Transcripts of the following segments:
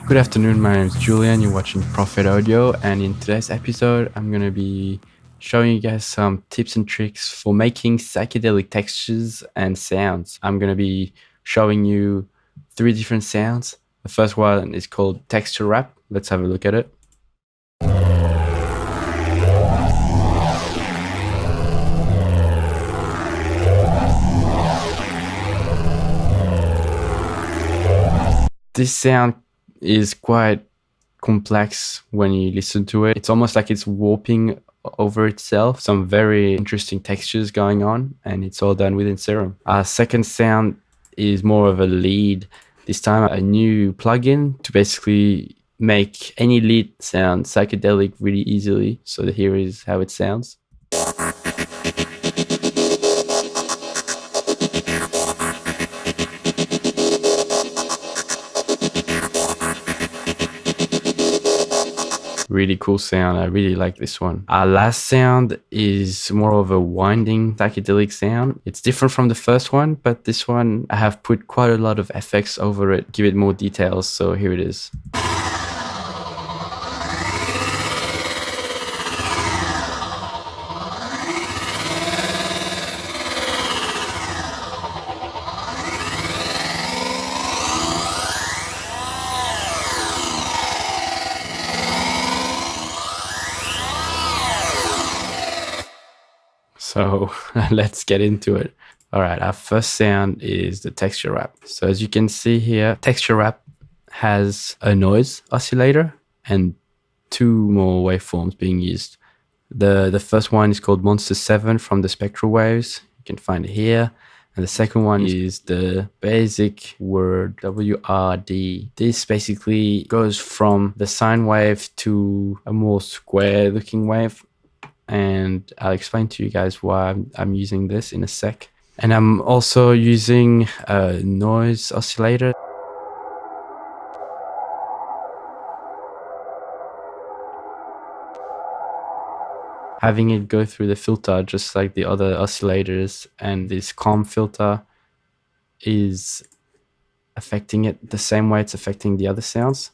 Good afternoon, my name is Julien. You're watching Perfecto, and in today's episode, I'm going to be showing you guys some tips and tricks for making psychedelic textures and sounds. I'm going to be showing you 3 different sounds. The first one is called texture wrap. Let's have a look at it. This sound is quite complex when you listen to it. It's almost like it's warping over itself. Some very interesting textures going on, and it's all done within Serum. Our second sound is more of a lead. This time, a new plugin to basically make any lead sound psychedelic really easily. So here is how it sounds. Really cool sound. I really like this one. Our last sound is more of a winding psychedelic sound. It's different from the first one, but this one I have put quite a lot of effects over it, give it more details. So here it is. So let's get into it. All right, our first sound is the texture wrap. So as you can see here, texture wrap has a noise oscillator and 2 more waveforms being used. The first one is called Monster 7 from the Spectral Waves. You can find it here. And the second one is the basic word WRD. This basically goes from the sine wave to a more square looking wave. And I'll explain to you guys why I'm using this in a sec. And I'm also using a noise oscillator. Having it go through the filter just like the other oscillators, and this calm filter is affecting it the same way it's affecting the other sounds.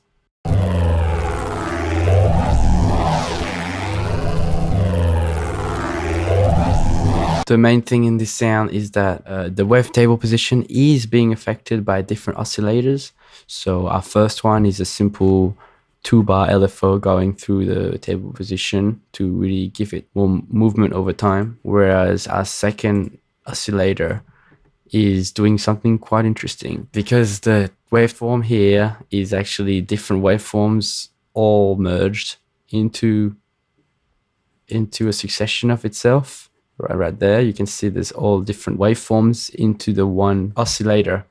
The main thing in this sound is that the wavetable position is being affected by different oscillators. So our first one is a simple 2-bar LFO going through the table position to really give it more movement over time. Whereas our second oscillator is doing something quite interesting, because the waveform here is actually different waveforms all merged into a succession of itself. Right there, you can see there's all different waveforms into the one oscillator.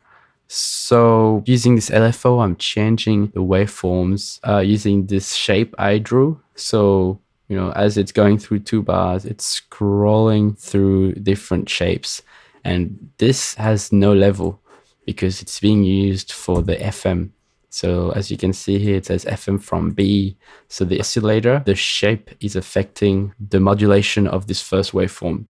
So using this LFO, I'm changing the waveforms using this shape I drew. So, you know, as it's going through 2 bars, it's scrolling through different shapes. And this has no level because it's being used for the FM. So as you can see here, it says FM from B. So the oscillator, the shape is affecting the modulation of this first waveform.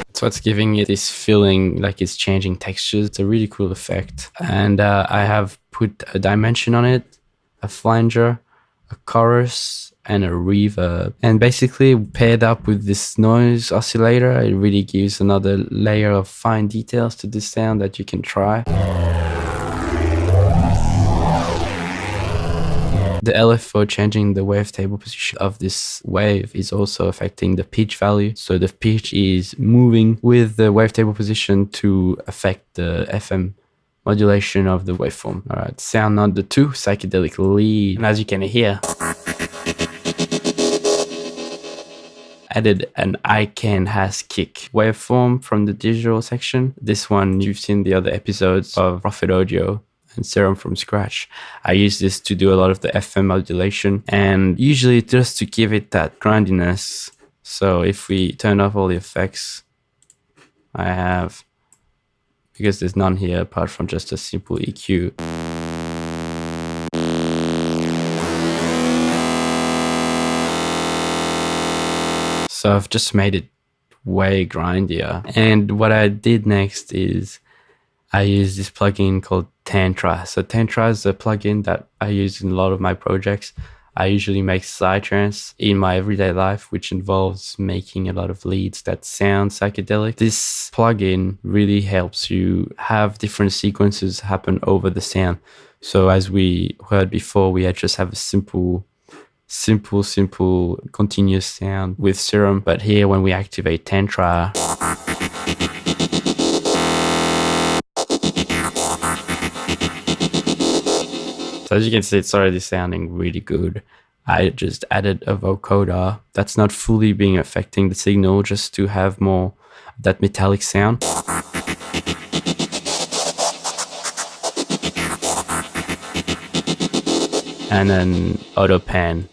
That's what's giving it this feeling like it's changing textures. It's a really cool effect. And I have put a dimension on it, a flanger, a chorus, and a reverb, and basically paired up with this noise oscillator, it really gives another layer of fine details to this sound that you can try. The LFO changing the wavetable position of this wave is also affecting the pitch value. So the pitch is moving with the wavetable position to affect the FM modulation of the waveform. All right, sound number 2, psychedelic lead. And as you can hear, added an I can has kick waveform from the digital section. This one you've seen the other episodes of Prophet Audio and Serum From Scratch. I use this to do a lot of the FM modulation, and usually just to give it that grindiness. So if we turn off all the effects, I have, because there's none here apart from just a simple EQ. So I've just made it way grindier. And what I did next is I use this plugin called Tantra. So Tantra is a plugin that I use in a lot of my projects. I usually make Psy Trance in my everyday life, which involves making a lot of leads that sound psychedelic. This plugin really helps you have different sequences happen over the sound. So as we heard before, we just have a simple continuous sound with Serum. But here, when we activate Tantra, so as you can see, it's already sounding really good. I just added a vocoder that's not fully being affecting the signal, just to have more of that metallic sound. And then auto pan.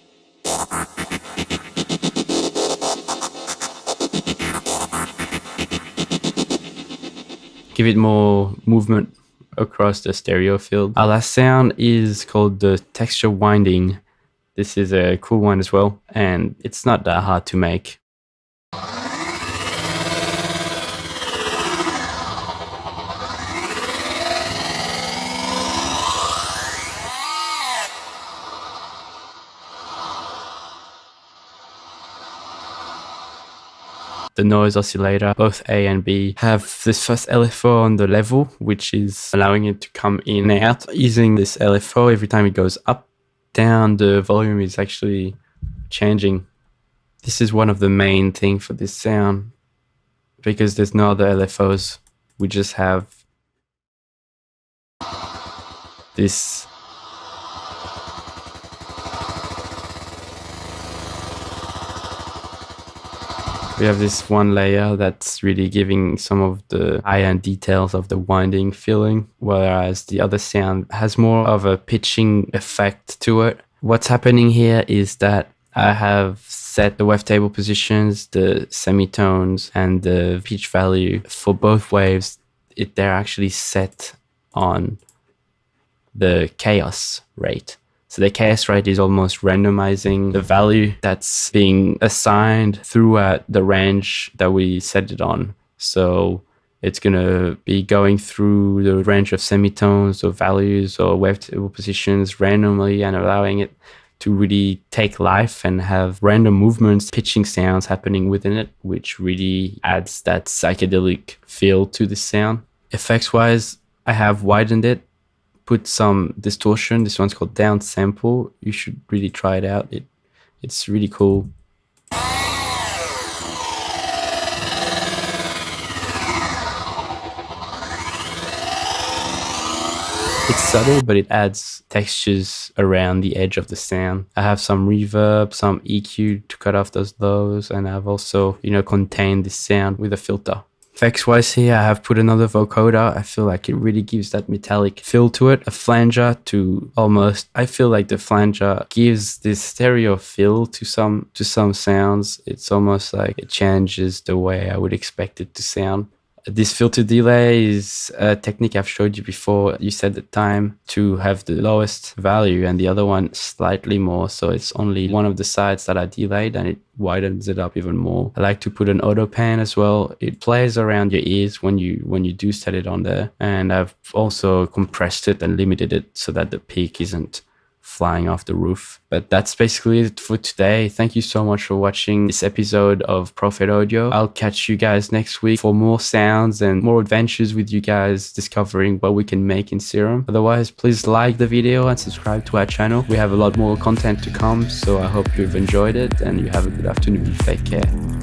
Give it more movement across the stereo field. Our last sound is called the texture winding. This is a cool one as well, and it's not that hard to make. The noise oscillator, both A and B, have this first LFO on the level, which is allowing it to come in and out. Using this LFO, every time it goes up, down, the volume is actually changing. This is one of the main things for this sound, because there's no other LFOs. We just have this. We have this one layer that's really giving some of the high-end details of the winding feeling, whereas the other sound has more of a pitching effect to it. What's happening here is that I have set the wavetable positions, the semitones, and the pitch value for both waves. They're actually set on the chaos rate. So the chaos rate is almost randomizing the value that's being assigned throughout the range that we set it on. So it's going to be going through the range of semitones or values or wavetable positions randomly, and allowing it to really take life and have random movements, pitching sounds happening within it, which really adds that psychedelic feel to the sound. Effects wise, I have widened it, put some distortion. This one's called down sample. You should really try it out. It's really cool. It's subtle, but it adds textures around the edge of the sound. I have some reverb, some EQ to cut off those lows, and I've also, contained the sound with a filter. Effects wise here, I have put another vocoder. I feel like it really gives that metallic feel to it. A flanger to almost, I feel like the flanger gives this stereo feel to some sounds. It's almost like it changes the way I would expect it to sound. This filter delay is a technique I've showed you before. You set the time to have the lowest value and the other one slightly more. So it's only one of the sides that are delayed, and it widens it up even more. I like to put an auto pan as well. It plays around your ears when you do set it on there. And I've also compressed it and limited it so that the peak isn't flying off the roof. But that's basically it for today. Thank you so much for watching this episode of Prophet Audio. I'll catch you guys next week for more sounds and more adventures with you guys discovering what we can make in Serum. Otherwise, please like the video and subscribe to our channel. We have a lot more content to come, so I hope you've enjoyed it and you have a good afternoon. Take care.